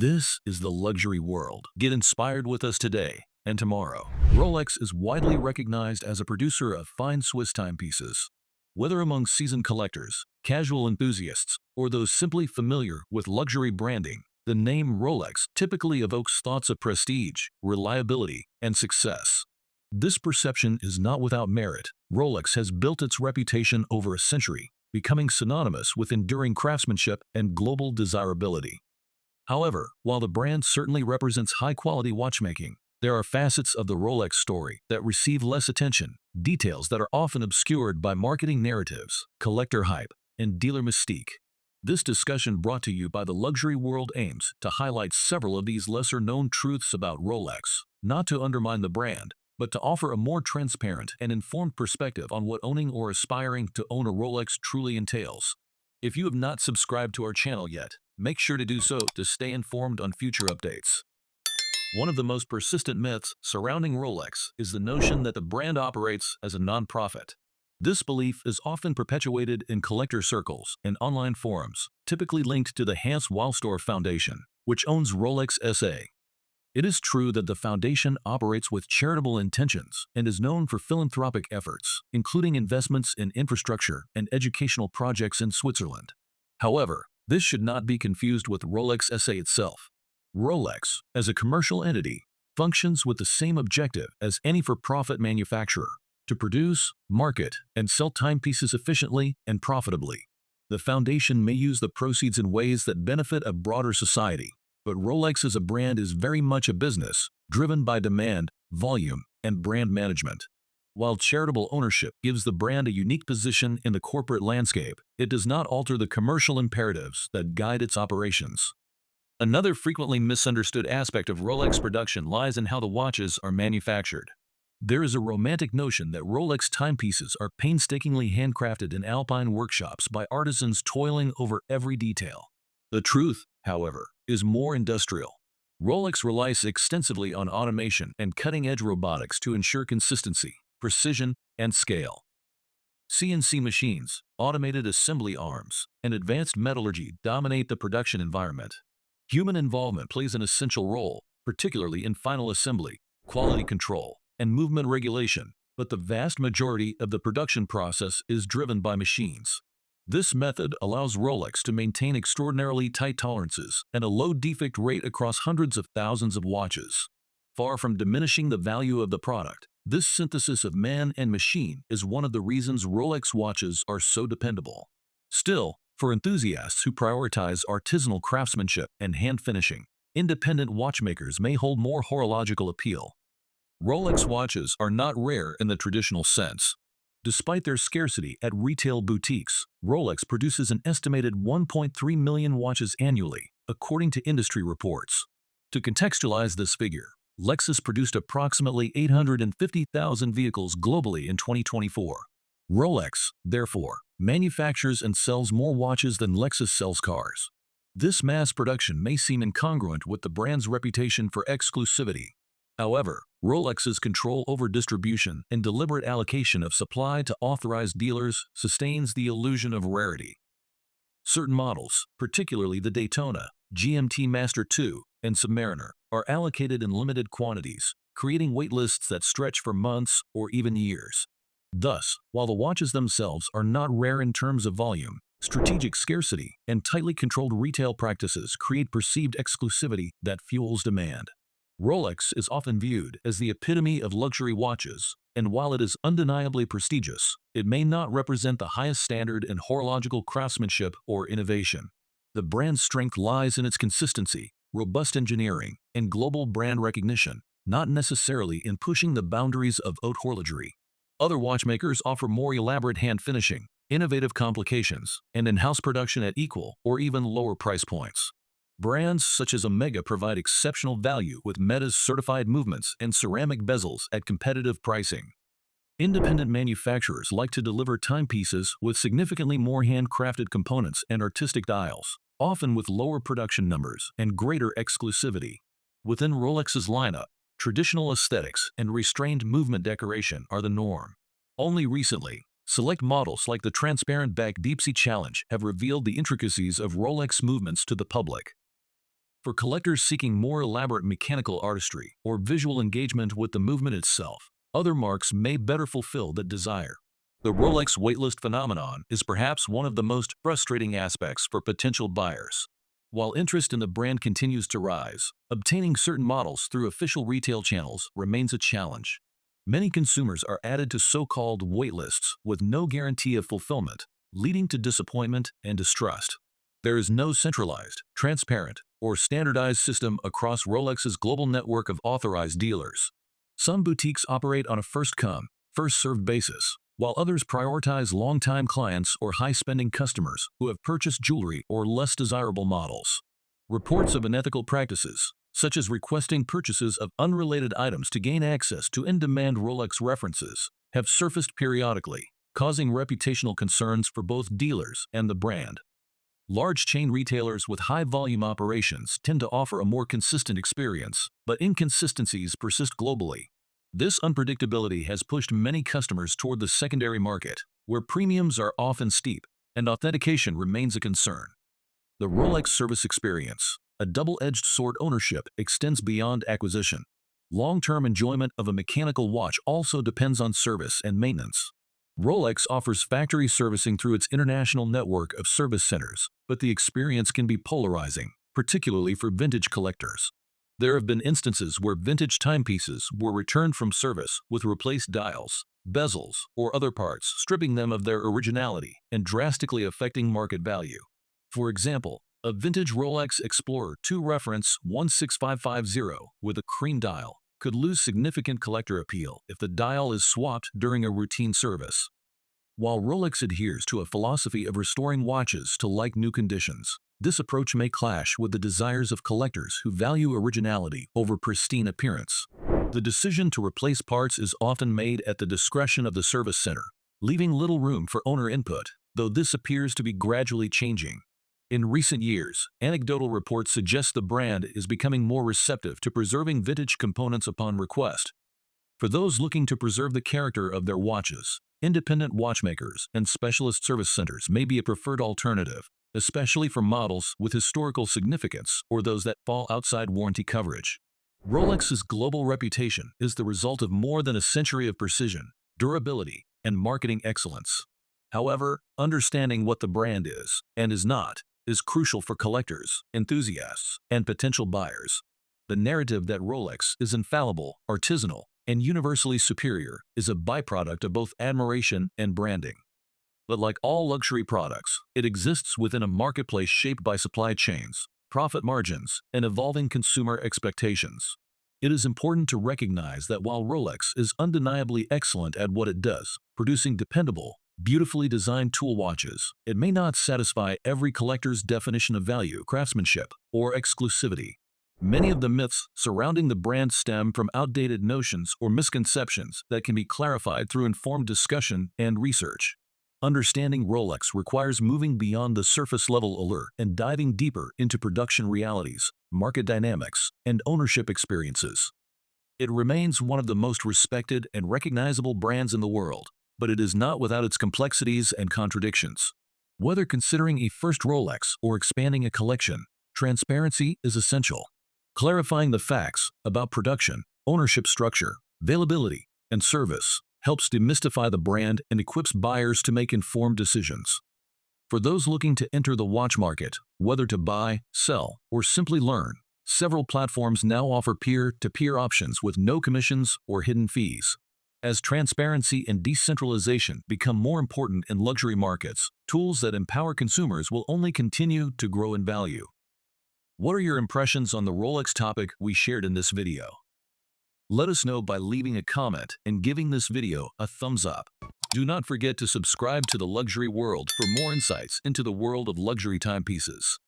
This is the luxury world. Get inspired with us today and tomorrow. Rolex is widely recognized as a producer of fine Swiss timepieces. Whether among seasoned collectors, casual enthusiasts, or those simply familiar with luxury branding, the name Rolex typically evokes thoughts of prestige, reliability, and success. This perception is not without merit. Rolex has built its reputation over a century, becoming synonymous with enduring craftsmanship and global desirability. However, while the brand certainly represents high-quality watchmaking, there are facets of the Rolex story that receive less attention, details that are often obscured by marketing narratives, collector hype, and dealer mystique. This discussion brought to you by the luxury world aims to highlight several of these lesser-known truths about Rolex, not to undermine the brand, but to offer a more transparent and informed perspective on what owning or aspiring to own a Rolex truly entails. If you have not subscribed to our channel yet, make sure to do so to stay informed on future updates. One of the most persistent myths surrounding Rolex is the notion that the brand operates as a non-profit. This belief is often perpetuated in collector circles and online forums, typically linked to the Hans Wilsdorf Foundation, which owns Rolex SA. It is true that the foundation operates with charitable intentions and is known for philanthropic efforts, including investments in infrastructure and educational projects in Switzerland. However, this should not be confused with Rolex SA itself. Rolex, as a commercial entity, functions with the same objective as any for-profit manufacturer: to produce, market, and sell timepieces efficiently and profitably. The foundation may use the proceeds in ways that benefit a broader society, but Rolex as a brand is very much a business, driven by demand, volume, and brand management. While charitable ownership gives the brand a unique position in the corporate landscape, it does not alter the commercial imperatives that guide its operations. Another frequently misunderstood aspect of Rolex production lies in how the watches are manufactured. There is a romantic notion that Rolex timepieces are painstakingly handcrafted in alpine workshops by artisans toiling over every detail. The truth, however, is more industrial. Rolex relies extensively on automation and cutting-edge robotics to ensure consistency, precision, and scale. CNC machines, automated assembly arms, and advanced metallurgy dominate the production environment. Human involvement plays an essential role, particularly in final assembly, quality control, and movement regulation, but the vast majority of the production process is driven by machines. This method allows Rolex to maintain extraordinarily tight tolerances and a low defect rate across hundreds of thousands of watches. Far from diminishing the value of the product, this synthesis of man and machine is one of the reasons Rolex watches are so dependable. Still, for enthusiasts who prioritize artisanal craftsmanship and hand finishing, independent watchmakers may hold more horological appeal. Rolex watches are not rare in the traditional sense. Despite their scarcity at retail boutiques, Rolex produces an estimated 1.3 million watches annually, according to industry reports. To contextualize this figure, Lexus produced approximately 850,000 vehicles globally in 2024. Rolex, therefore, manufactures and sells more watches than Lexus sells cars. This mass production may seem incongruent with the brand's reputation for exclusivity. However, Rolex's control over distribution and deliberate allocation of supply to authorized dealers sustains the illusion of rarity. Certain models, particularly the Daytona, GMT Master II, and Submariner, are allocated in limited quantities, creating waitlists that stretch for months or even years. Thus, while the watches themselves are not rare in terms of volume, strategic scarcity and tightly controlled retail practices create perceived exclusivity that fuels demand. Rolex is often viewed as the epitome of luxury watches, and while it is undeniably prestigious, it may not represent the highest standard in horological craftsmanship or innovation. The brand's strength lies in its consistency, robust engineering, and global brand recognition, not necessarily in pushing the boundaries of haute horlogerie. Other watchmakers offer more elaborate hand finishing, innovative complications, and in-house production at equal or even lower price points. Brands such as Omega provide exceptional value with Meta's certified movements and ceramic bezels at competitive pricing. Independent manufacturers like to deliver timepieces with significantly more handcrafted components and artistic dials, often with lower production numbers and greater exclusivity. Within Rolex's lineup, traditional aesthetics and restrained movement decoration are the norm. Only recently, select models like the transparent back Deep Sea Challenge have revealed the intricacies of Rolex movements to the public. For collectors seeking more elaborate mechanical artistry or visual engagement with the movement itself, other marks may better fulfill that desire. The Rolex waitlist phenomenon is perhaps one of the most frustrating aspects for potential buyers. While interest in the brand continues to rise, obtaining certain models through official retail channels remains a challenge. Many consumers are added to so-called waitlists with no guarantee of fulfillment, leading to disappointment and distrust. There is no centralized, transparent, or standardized system across Rolex's global network of authorized dealers. Some boutiques operate on a first-come, first-served basis, while others prioritize long-time clients or high-spending customers who have purchased jewelry or less desirable models. Reports of unethical practices, such as requesting purchases of unrelated items to gain access to in-demand Rolex references, have surfaced periodically, causing reputational concerns for both dealers and the brand. Large chain retailers with high-volume operations tend to offer a more consistent experience, but inconsistencies persist globally. This unpredictability has pushed many customers toward the secondary market, where premiums are often steep and authentication remains a concern. The Rolex service experience, a double-edged sword. Ownership extends beyond acquisition. Long-term enjoyment of a mechanical watch also depends on service and maintenance. Rolex offers factory servicing through its international network of service centers, but the experience can be polarizing, particularly for vintage collectors. There have been instances where vintage timepieces were returned from service with replaced dials, bezels, or other parts, stripping them of their originality and drastically affecting market value. For example, a vintage Rolex Explorer 2 reference 16550 with a cream dial could lose significant collector appeal if the dial is swapped during a routine service. While Rolex adheres to a philosophy of restoring watches to like-new conditions, this approach may clash with the desires of collectors who value originality over pristine appearance. The decision to replace parts is often made at the discretion of the service center, leaving little room for owner input, though this appears to be gradually changing. In recent years, anecdotal reports suggest the brand is becoming more receptive to preserving vintage components upon request. For those looking to preserve the character of their watches, independent watchmakers and specialist service centers may be a preferred alternative, especially for models with historical significance or those that fall outside warranty coverage. Rolex's global reputation is the result of more than a century of precision, durability, and marketing excellence. However, understanding what the brand is and is not is crucial for collectors, enthusiasts, and potential buyers. The narrative that Rolex is infallible, artisanal, and universally superior is a byproduct of both admiration and branding. But like all luxury products, it exists within a marketplace shaped by supply chains, profit margins, and evolving consumer expectations. It is important to recognize that while Rolex is undeniably excellent at what it does, producing dependable, beautifully designed tool watches, it may not satisfy every collector's definition of value, craftsmanship, or exclusivity. Many of the myths surrounding the brand stem from outdated notions or misconceptions that can be clarified through informed discussion and research. Understanding Rolex requires moving beyond the surface-level allure and diving deeper into production realities, market dynamics, and ownership experiences. It remains one of the most respected and recognizable brands in the world, but it is not without its complexities and contradictions. Whether considering a first Rolex or expanding a collection, transparency is essential. Clarifying the facts about production, ownership structure, availability, and service helps demystify the brand and equips buyers to make informed decisions. For those looking to enter the watch market, whether to buy, sell, or simply learn, several platforms now offer peer-to-peer options with no commissions or hidden fees. As transparency and decentralization become more important in luxury markets, tools that empower consumers will only continue to grow in value. What are your impressions on the Rolex topic we shared in this video? Let us know by leaving a comment and giving this video a thumbs up. Do not forget to subscribe to the Luxury World for more insights into the world of luxury timepieces.